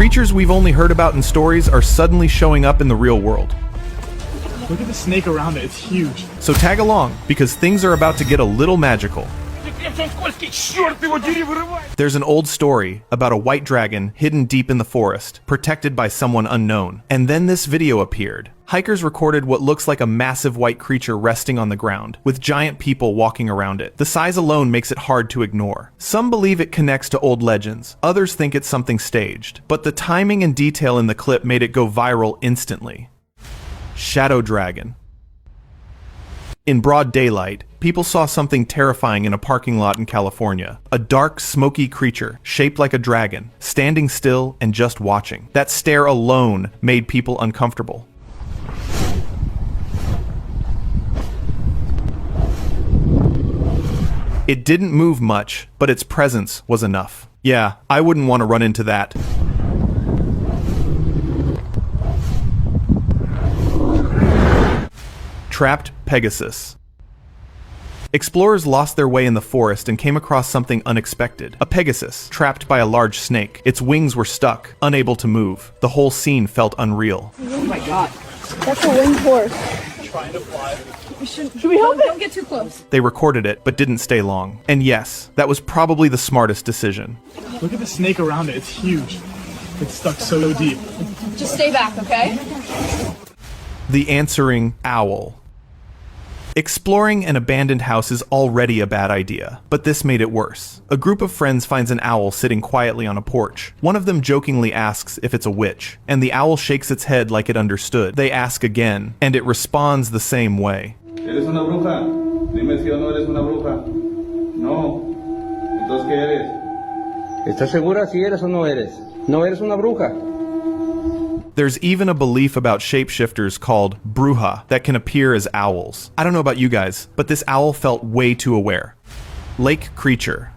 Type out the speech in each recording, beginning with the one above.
Creatures we've only heard about in stories are suddenly showing up in the real world. Look at the snake around it, it's huge. So tag along, because things are about to get a little magical. There's an old story about a white dragon hidden deep in the forest, protected by someone unknown. And then this video appeared. Hikers recorded what looks like a massive white creature resting on the ground, with giant people walking around it. The size alone makes it hard to ignore. Some believe it connects to old legends, others think it's something staged. But the timing and detail in the clip made it go viral instantly. Shadow Dragon. In broad daylight, people saw something terrifying in a parking lot in California. A dark, smoky creature, shaped like a dragon, standing still and just watching. That stare alone made people uncomfortable. It didn't move much, but its presence was enough. Yeah, I wouldn't want to run into that. Trapped Pegasus. Explorers lost their way in the forest and came across something unexpected. A Pegasus, trapped by a large snake. Its wings were stuck, unable to move. The whole scene felt unreal. Oh my god. That's a winged horse. Trying to fly. Should we help it? Don't get too close. They recorded it, but didn't stay long. And yes, that was probably the smartest decision. Look at the snake around it, it's huge. It's stuck so deep. Just stay back, okay? The answering owl. Exploring an abandoned house is already a bad idea, but this made it worse. A group of friends finds an owl sitting quietly on a porch. One of them jokingly asks if it's a witch, and the owl shakes its head like it understood. They ask again, and it responds the same way. ¿Eres una bruja? Dime si o no eres una bruja. No. Entonces, ¿qué eres? ¿Estás segura si eres o no eres? No eres una bruja. There's even a belief about shapeshifters called bruja that can appear as owls. I don't know about you guys, but this owl felt way too aware. Lake creature.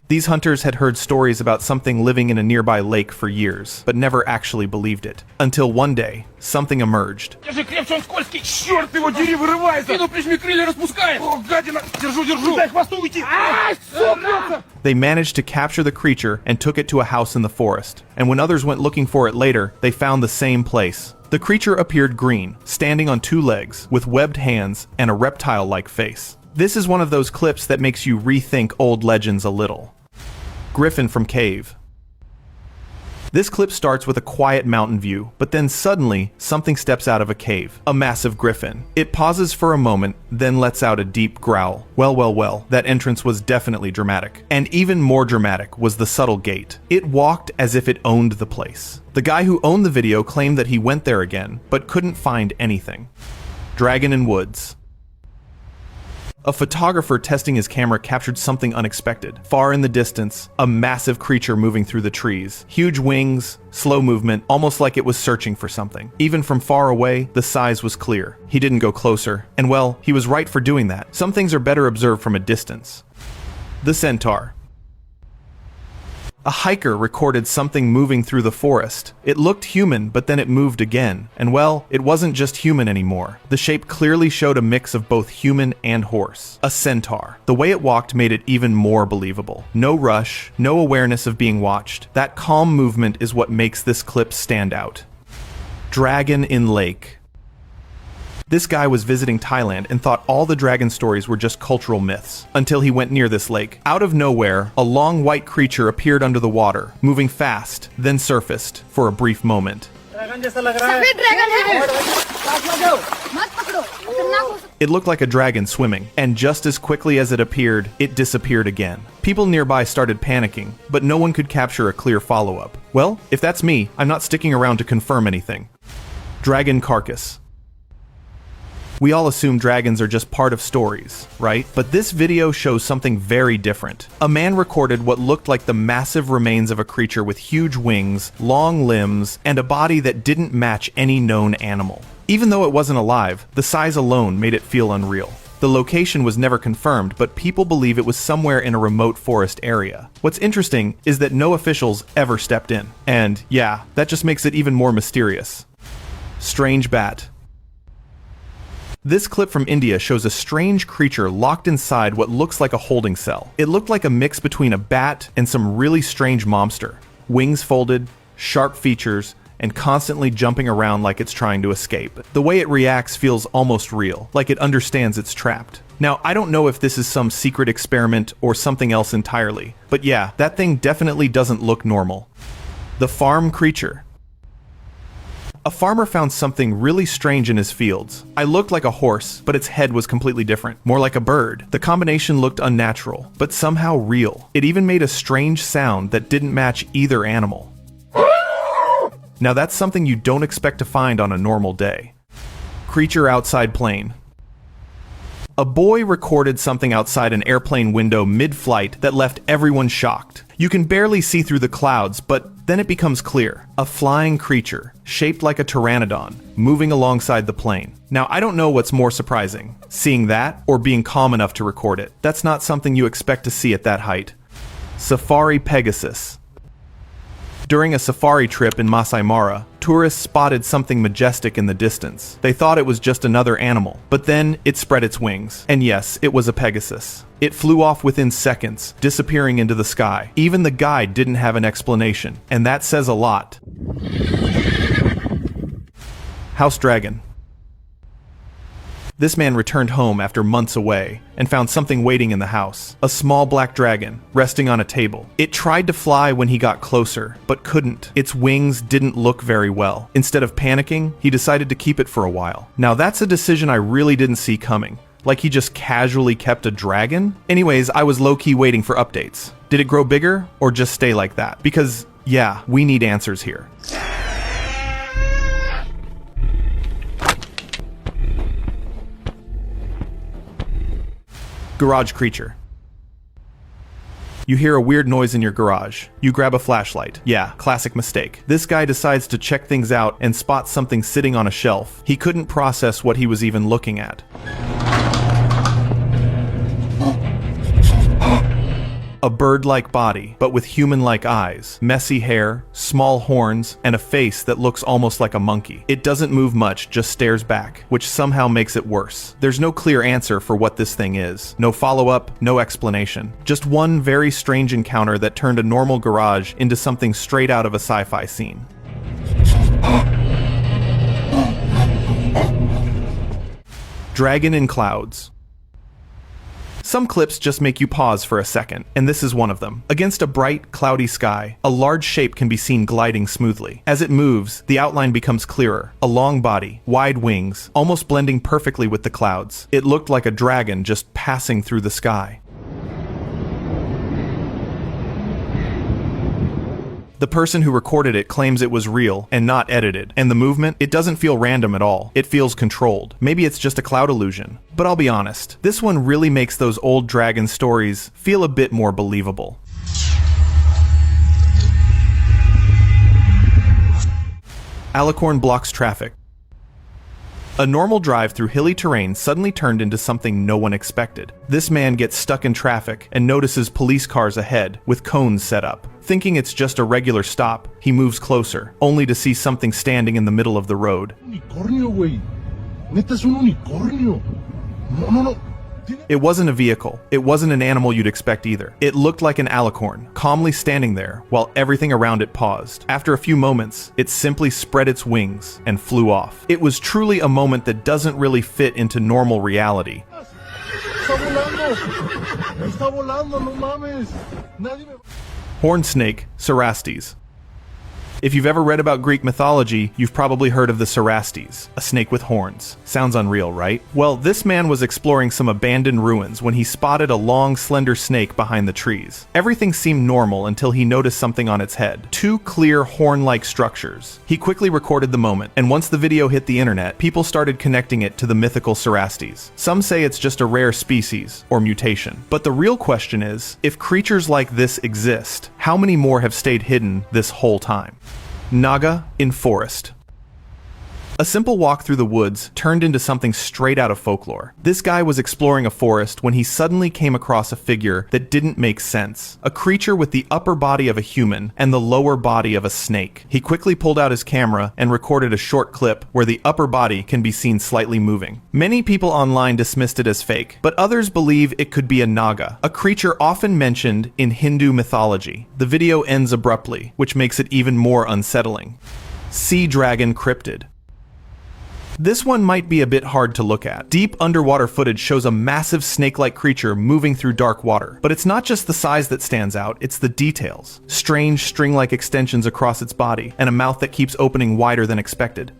These hunters had heard stories about something living in a nearby lake for years, but never actually believed it. Until one day, something emerged. They managed to capture the creature and took it to a house in the forest. And when others went looking for it later, they found the same place. The creature appeared green, standing on two legs, with webbed hands and a reptile-like face. This is one of those clips that makes you rethink old legends a little. Griffin from Cave. This clip starts with a quiet mountain view, but then suddenly, something steps out of a cave. A massive griffin. It pauses for a moment, then lets out a deep growl. Well, that entrance was definitely dramatic. And even more dramatic was the subtle gait. It walked as if it owned the place. The guy who owned the video claimed that he went there again, but couldn't find anything. Dragon in Woods. A photographer testing his camera captured something unexpected. Far in the distance, a massive creature moving through the trees. Huge wings, slow movement, almost like it was searching for something. Even from far away, the size was clear. He didn't go closer. And well, he was right for doing that. Some things are better observed from a distance. The centaur. A hiker recorded something moving through the forest. It looked human, but then it moved again. And well, it wasn't just human anymore. The shape clearly showed a mix of both human and horse. A centaur. The way it walked made it even more believable. No rush, no awareness of being watched. That calm movement is what makes this clip stand out. Dragon in Lake. This guy was visiting Thailand and thought all the dragon stories were just cultural myths, until he went near this lake. Out of nowhere, a long white creature appeared under the water, moving fast, then surfaced for a brief moment. It looked like a dragon swimming, and just as quickly as it appeared, it disappeared again. People nearby started panicking, but no one could capture a clear follow-up. Well, if that's me, I'm not sticking around to confirm anything. Dragon carcass. We all assume dragons are just part of stories, right? But this video shows something very different. A man recorded what looked like the massive remains of a creature with huge wings, long limbs, and a body that didn't match any known animal. Even though it wasn't alive, the size alone made it feel unreal. The location was never confirmed, but people believe it was somewhere in a remote forest area. What's interesting is that no officials ever stepped in. And yeah, that just makes it even more mysterious. Strange bat. This clip from India shows a strange creature locked inside what looks like a holding cell. It looked like a mix between a bat and some really strange monster. wings folded, sharp features, and constantly jumping around like it's trying to escape. The way it reacts feels almost real, like it understands it's trapped. Now, I don't know if this is some secret experiment or something else entirely, but yeah, that thing definitely doesn't look normal. The farm creature. A farmer found something really strange in his fields. It looked like a horse, but its head was completely different, more like a bird. The combination looked unnatural, but somehow real. It even made a strange sound that didn't match either animal. Now that's something you don't expect to find on a normal day. Creature outside plane. A boy recorded something outside an airplane window mid-flight that left everyone shocked. You can barely see through the clouds, but then it becomes clear. A flying creature, shaped like a pteranodon, moving alongside the plane. Now, I don't know what's more surprising, seeing that or being calm enough to record it. That's not something you expect to see at that height. Safari Pegasus. During a safari trip in Masai Mara, tourists spotted something majestic in the distance. They thought it was just another animal, but then it spread its wings. And yes, it was a Pegasus. It flew off within seconds, disappearing into the sky. Even the guide didn't have an explanation, and that says a lot. House Dragon. This man returned home after months away and found something waiting in the house. A small black dragon, resting on a table. It tried to fly when he got closer, but couldn't. Its wings didn't look very well. Instead of panicking, he decided to keep it for a while. Now that's a decision I really didn't see coming. Like he just casually kept a dragon? Anyways, I was low-key waiting for updates. Did it grow bigger or just stay like that? Because, yeah, we need answers here. Garage creature. You hear a weird noise in your garage. You grab a flashlight. Yeah, classic mistake. This guy decides to check things out and spots something sitting on a shelf. He couldn't process what he was even looking at. A bird-like body, but with human-like eyes, messy hair, small horns, and a face that looks almost like a monkey. It doesn't move much, just stares back, which somehow makes it worse. There's no clear answer for what this thing is. No follow-up, no explanation. Just one very strange encounter that turned a normal garage into something straight out of a sci-fi scene. Dragon in clouds. Some clips just make you pause for a second, and this is one of them. Against a bright, cloudy sky, a large shape can be seen gliding smoothly. As it moves, the outline becomes clearer. A long body, wide wings, almost blending perfectly with the clouds. It looked like a dragon just passing through the sky. The person who recorded it claims it was real and not edited, and the movement, it doesn't feel random at all. It feels controlled. Maybe it's just a cloud illusion. But I'll be honest, this one really makes those old dragon stories feel a bit more believable. Alicorn blocks traffic. A normal drive through hilly terrain suddenly turned into something no one expected. This man gets stuck in traffic and notices police cars ahead with cones set up. Thinking it's just a regular stop, he moves closer, only to see something standing in the middle of the road. Unicornio, güey. Neta es un unicornio. No. It wasn't a vehicle. It wasn't an animal you'd expect either. It looked like an alicorn, calmly standing there while everything around it paused. After a few moments, it simply spread its wings and flew off. It was truly a moment that doesn't really fit into normal reality. Está volando. Está volando, no mames. Nadie me... Horned snake, Cerastes. If you've ever read about Greek mythology, you've probably heard of the Cerastes, a snake with horns. Sounds unreal, right? Well, this man was exploring some abandoned ruins when he spotted a long, slender snake behind the trees. Everything seemed normal until he noticed something on its head. Two clear, horn-like structures. He quickly recorded the moment, and once the video hit the internet, people started connecting it to the mythical Cerastes. Some say it's just a rare species, or mutation. But the real question is, if creatures like this exist, how many more have stayed hidden this whole time? Naga in forest. A simple walk through the woods turned into something straight out of folklore. This guy was exploring a forest when he suddenly came across a figure that didn't make sense. A creature with the upper body of a human and the lower body of a snake. He quickly pulled out his camera and recorded a short clip where the upper body can be seen slightly moving. Many people online dismissed it as fake, but others believe it could be a naga, a creature often mentioned in Hindu mythology. The video ends abruptly, which makes it even more unsettling. Sea dragon cryptid. This one might be a bit hard to look at. Deep underwater footage shows a massive snake-like creature moving through dark water. But it's not just the size that stands out, it's the details. Strange string-like extensions across its body, and a mouth that keeps opening wider than expected.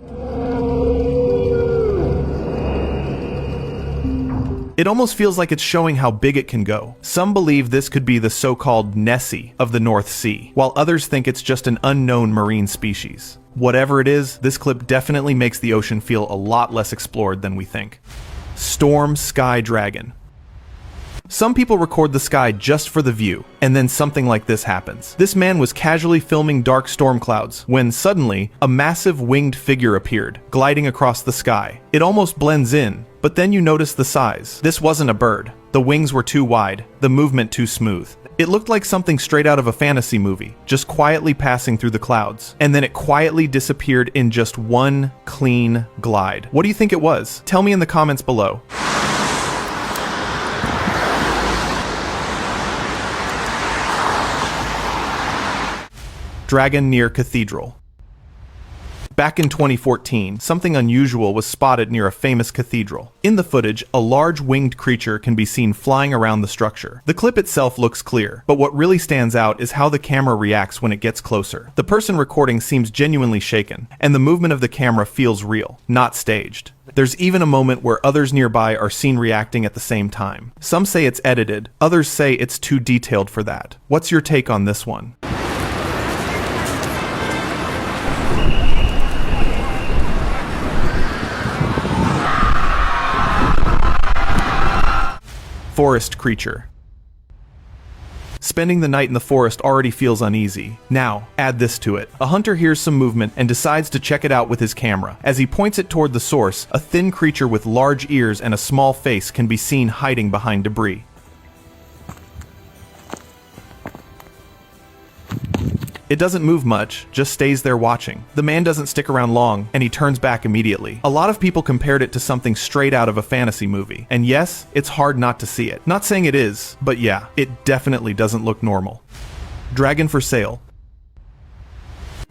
It almost feels like it's showing how big it can go. Some believe this could be the so-called Nessie of the North Sea, while others think it's just an unknown marine species. Whatever it is, this clip definitely makes the ocean feel a lot less explored than we think. Storm Sky Dragon. Some people record the sky just for the view, and then something like this happens. This man was casually filming dark storm clouds when suddenly a massive winged figure appeared, gliding across the sky. It almost blends in, but then you notice the size. This wasn't a bird. The wings were too wide, the movement too smooth. It looked like something straight out of a fantasy movie, just quietly passing through the clouds. And then it quietly disappeared in just one clean glide. What do you think it was? Tell me in the comments below. Dragon near cathedral. Back in 2014, something unusual was spotted near a famous cathedral. In the footage, a large winged creature can be seen flying around the structure. The clip itself looks clear, but what really stands out is how the camera reacts when it gets closer. The person recording seems genuinely shaken, and the movement of the camera feels real, not staged. There's even a moment where others nearby are seen reacting at the same time. Some say it's edited, others say it's too detailed for that. What's your take on this one? Forest creature. Spending the night in the forest already feels uneasy. Now, add this to it. A hunter hears some movement and decides to check it out with his camera. As he points it toward the source, a thin creature with large ears and a small face can be seen hiding behind debris. It doesn't move much, just stays there watching. The man doesn't stick around long, and he turns back immediately. A lot of people compared it to something straight out of a fantasy movie. And yes, it's hard not to see it. Not saying it is, but yeah, it definitely doesn't look normal. Dragon for sale.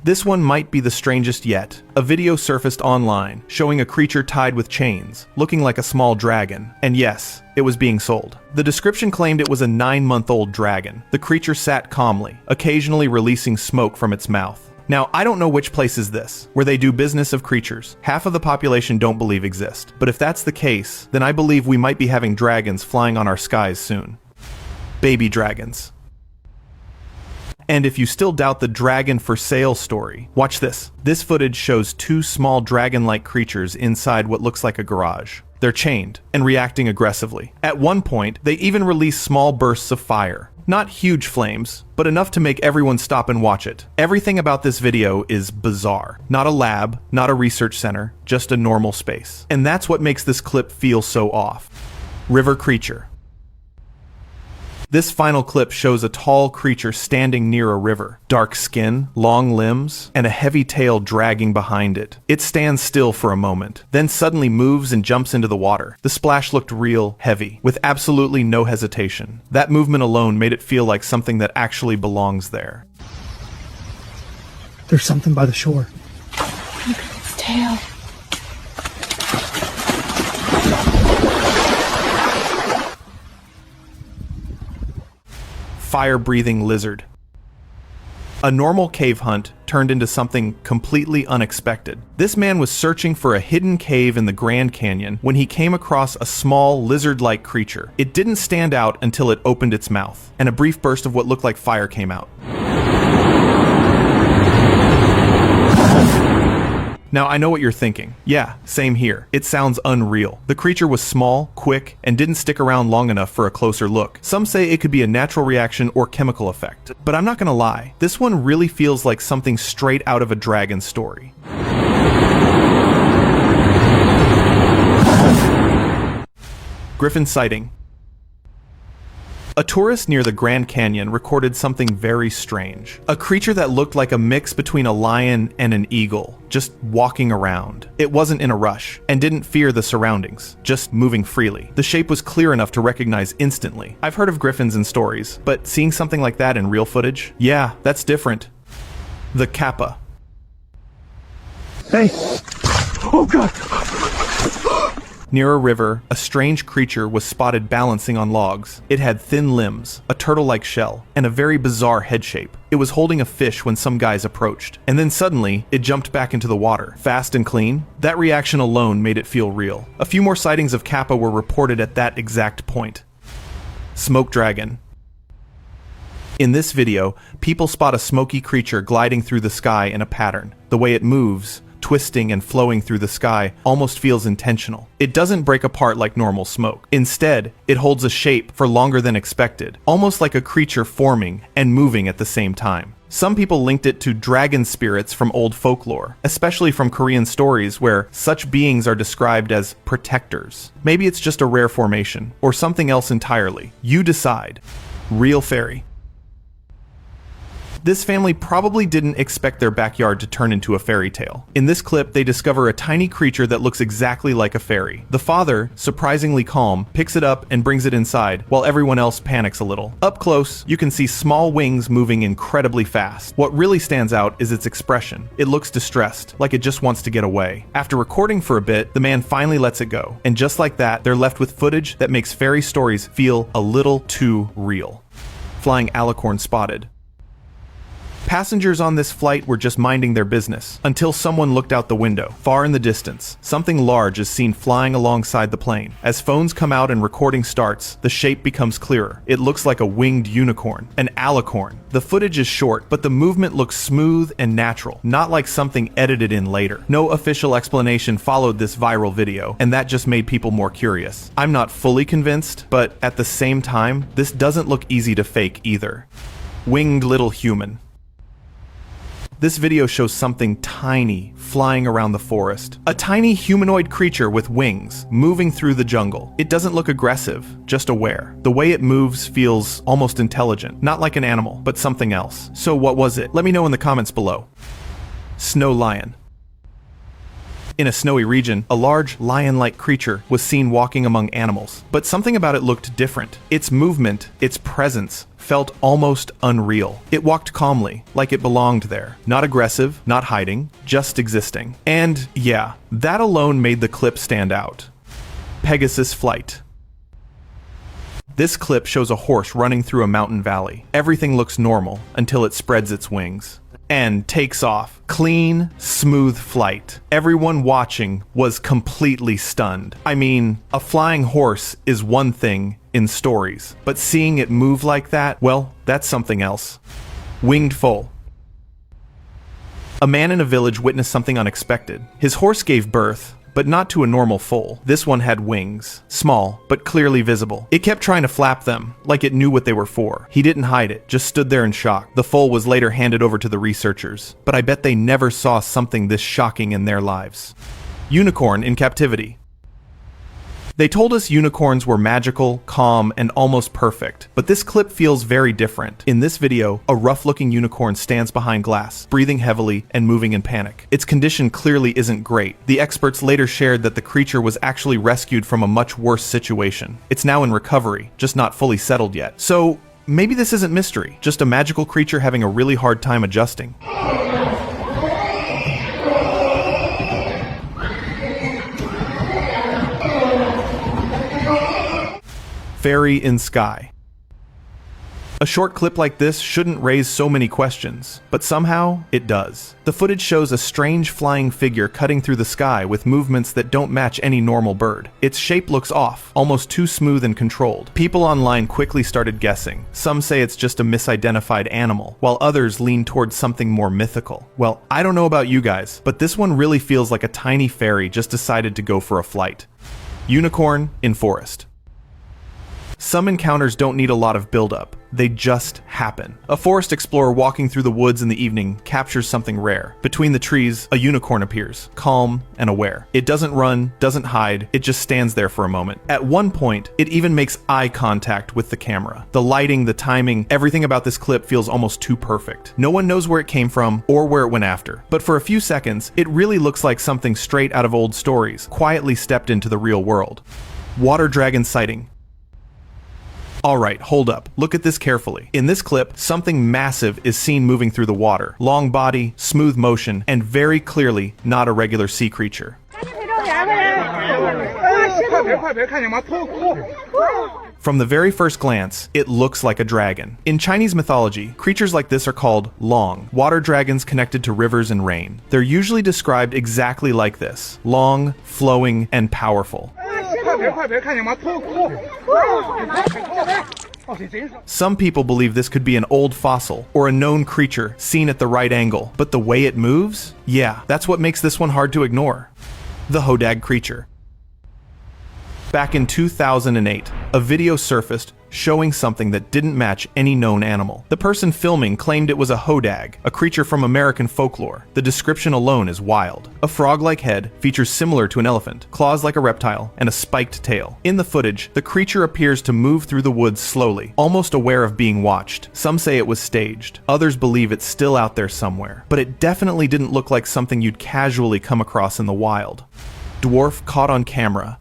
This one might be the strangest yet. A video surfaced online showing a creature tied with chains, looking like a small dragon. And yes, it was being sold. The description claimed it was a 9-month-old dragon. The creature sat calmly, occasionally releasing smoke from its mouth. Now, I don't know which place is this, where they do business of creatures. Half of the population don't believe exist. But if that's the case, then I believe we might be having dragons flying on our skies soon. Baby dragons. And if you still doubt the dragon for sale story, watch this. This footage shows two small dragon-like creatures inside what looks like a garage. They're chained and reacting aggressively. At one point, they even release small bursts of fire. Not huge flames, but enough to make everyone stop and watch it. Everything about this video is bizarre. Not a lab, not a research center, just a normal space. And that's what makes this clip feel so off. River creature. This final clip shows a tall creature standing near a river. Dark skin, long limbs, and a heavy tail dragging behind it. It stands still for a moment, then suddenly moves and jumps into the water. The splash looked real, heavy, with absolutely no hesitation. That movement alone made it feel like something that actually belongs there. There's something by the shore. Look at its tail. Fire-breathing lizard. A normal cave hunt turned into something completely unexpected. This man was searching for a hidden cave in the Grand Canyon when he came across a small lizard-like creature. It didn't stand out until it opened its mouth, and a brief burst of what looked like fire came out. Now, I know what you're thinking. Yeah, same here. It sounds unreal. The creature was small, quick, and didn't stick around long enough for a closer look. Some say it could be a natural reaction or chemical effect. But I'm not gonna lie, this one really feels like something straight out of a dragon story. Griffin sighting. A tourist near the Grand Canyon recorded something very strange. A creature that looked like a mix between a lion and an eagle, just walking around. It wasn't in a rush, and didn't fear the surroundings, just moving freely. The shape was clear enough to recognize instantly. I've heard of griffins in stories, but seeing something like that in real footage? Yeah, that's different. The kappa. Hey! Oh God! Near a river, a strange creature was spotted balancing on logs. It had thin limbs, a turtle-like shell, and a very bizarre head shape. It was holding a fish when some guys approached, and then suddenly, it jumped back into the water, fast and clean. That reaction alone made it feel real. A few more sightings of kappa were reported at that exact point. Smoke dragon. In this video, people spot a smoky creature gliding through the sky in a pattern. The way it moves, twisting and flowing through the sky, almost feels intentional. It doesn't break apart like normal smoke. Instead, it holds a shape for longer than expected, almost like a creature forming and moving at the same time. Some people linked it to dragon spirits from old folklore, especially from Korean stories where such beings are described as protectors. Maybe it's just a rare formation, or something else entirely. You decide. Real fairy. This family probably didn't expect their backyard to turn into a fairy tale. In this clip, they discover a tiny creature that looks exactly like a fairy. The father, surprisingly calm, picks it up and brings it inside, while everyone else panics a little. Up close, you can see small wings moving incredibly fast. What really stands out is its expression. It looks distressed, like it just wants to get away. After recording for a bit, the man finally lets it go. And just like that, they're left with footage that makes fairy stories feel a little too real. Flying alicorn spotted. Passengers on this flight were just minding their business, until someone looked out the window. Far in the distance, something large is seen flying alongside the plane. As phones come out and recording starts, the shape becomes clearer. It looks like a winged unicorn, an alicorn. The footage is short, but the movement looks smooth and natural, not like something edited in later. No official explanation followed this viral video, and that just made people more curious. I'm not fully convinced, but at the same time, this doesn't look easy to fake either. Winged little human. This video shows something tiny flying around the forest. A tiny humanoid creature with wings moving through the jungle. It doesn't look aggressive, just aware. The way it moves feels almost intelligent, not like an animal, but something else. So what was it? Let me know in the comments below. Snow lion. In a snowy region, a large lion-like creature was seen walking among animals, but something about it looked different. Its movement, its presence, felt almost unreal. It walked calmly, like it belonged there. Not aggressive, not hiding, just existing. And yeah, that alone made the clip stand out. Pegasus flight. This clip shows a horse running through a mountain valley. Everything looks normal until it spreads its wings and takes off. Clean, smooth flight. Everyone watching was completely stunned. I mean, a flying horse is one thing in stories, but seeing it move like that, well, that's something else. Winged foal. A man in a village witnessed something unexpected. His horse gave birth, but not to a normal foal. This one had wings, small, but clearly visible. It kept trying to flap them, like it knew what they were for. He didn't hide it, just stood there in shock. The foal was later handed over to the researchers, but I bet they never saw something this shocking in their lives. Unicorn in captivity. They told us unicorns were magical, calm, and almost perfect, but this clip feels very different. In this video, a rough-looking unicorn stands behind glass, breathing heavily and moving in panic. Its condition clearly isn't great. The experts later shared that the creature was actually rescued from a much worse situation. It's now in recovery, just not fully settled yet. So, maybe this isn't mystery, just a magical creature having a really hard time adjusting. Fairy in sky. A short clip like this shouldn't raise so many questions, but somehow it does. The footage shows a strange flying figure cutting through the sky with movements that don't match any normal bird. Its shape looks off, almost too smooth and controlled. People online quickly started guessing. Some say it's just a misidentified animal, while others lean towards something more mythical. Well, I don't know about you guys, but this one really feels like a tiny fairy just decided to go for a flight. Unicorn in forest. Some encounters don't need a lot of buildup. they just happen. A forest explorer walking through the woods in the evening captures something rare. Between the trees, a unicorn appears, calm and aware. It doesn't run, doesn't hide, it just stands there for a moment. At one point, it even makes eye contact with the camera. The lighting, the timing, everything about this clip feels almost too perfect. No one knows where it came from or where it went after. But for a few seconds, it really looks like something straight out of old stories, quietly stepped into the real world. Water dragon sighting. Alright, hold up. Look at this carefully. In this clip, something massive is seen moving through the water. Long body, smooth motion, and very clearly not a regular sea creature. From the very first glance, it looks like a dragon. In Chinese mythology, creatures like this are called long, water dragons connected to rivers and rain. They're usually described exactly like this: long, flowing, and powerful. Some people believe this could be an old fossil or a known creature seen at the right angle, but the way it moves? Yeah, that's what makes this one hard to ignore. The hodag creature. Back in 2008, a video surfaced showing something that didn't match any known animal. The person filming claimed it was a hodag, a creature from American folklore. The description alone is wild. A frog-like head, features similar to an elephant, claws like a reptile, and a spiked tail. In the footage, the creature appears to move through the woods slowly, almost aware of being watched. Some say it was staged. Others believe it's still out there somewhere. But it definitely didn't look like something you'd casually come across in the wild. Dwarf caught on camera.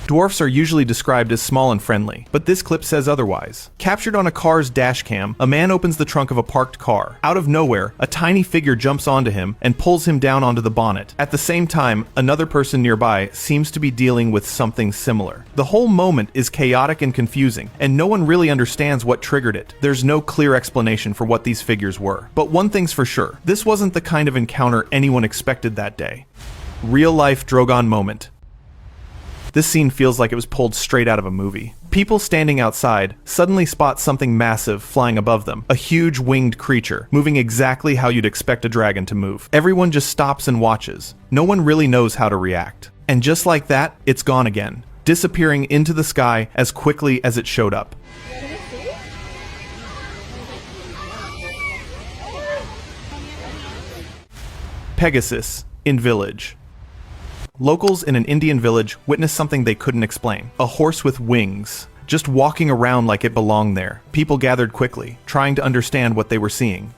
Dwarfs are usually described as small and friendly, but this clip says otherwise. Captured on a car's dash cam, a man opens the trunk of a parked car. Out of nowhere, a tiny figure jumps onto him and pulls him down onto the bonnet. At the same time, another person nearby seems to be dealing with something similar. The whole moment is chaotic and confusing, and no one really understands what triggered it. There's no clear explanation for what these figures were. But one thing's for sure, this wasn't the kind of encounter anyone expected that day. Real-life Drogon moment. This scene feels like it was pulled straight out of a movie. People standing outside suddenly spot something massive flying above them, a huge winged creature, moving exactly how you'd expect a dragon to move. Everyone just stops and watches. No one really knows how to react. And just like that, it's gone again, disappearing into the sky as quickly as it showed up. Pegasus in village. Locals in an Indian village witnessed something they couldn't explain. A horse with wings, just walking around like it belonged there. People gathered quickly, trying to understand what they were seeing.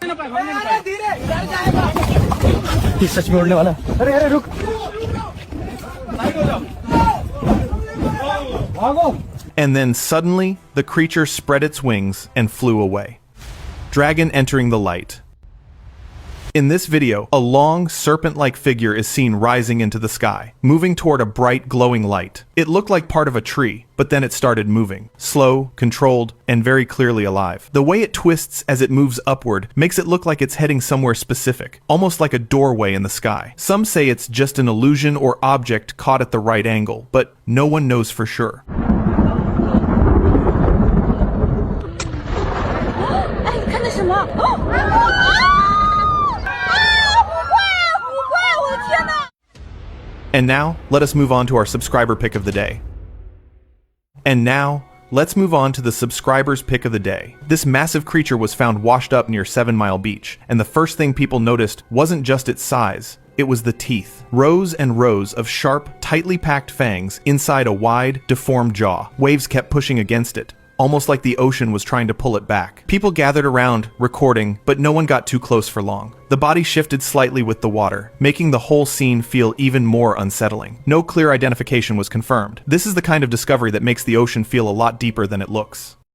And then suddenly, the creature spread its wings and flew away. Dragon entering the light. In this video, a long, serpent-like figure is seen rising into the sky, moving toward a bright, glowing light. It looked like part of a tree, but then it started moving. Slow, controlled, and very clearly alive. The way it twists as it moves upward makes it look like it's heading somewhere specific, almost like a doorway in the sky. Some say it's just an illusion or object caught at the right angle, but no one knows for sure. And now, let us move on to our subscriber pick of the day. And now, let's move on to the subscriber's pick of the day. This massive creature was found washed up near 7 Mile Beach, and the first thing people noticed wasn't just its size, it was the teeth. Rows and rows of sharp, tightly packed fangs inside a wide, deformed jaw. Waves kept pushing against it, almost like the ocean was trying to pull it back. People gathered around, recording, but no one got too close for long. The body shifted slightly with the water, making the whole scene feel even more unsettling. No clear identification was confirmed. This is the kind of discovery that makes the ocean feel a lot deeper than it looks.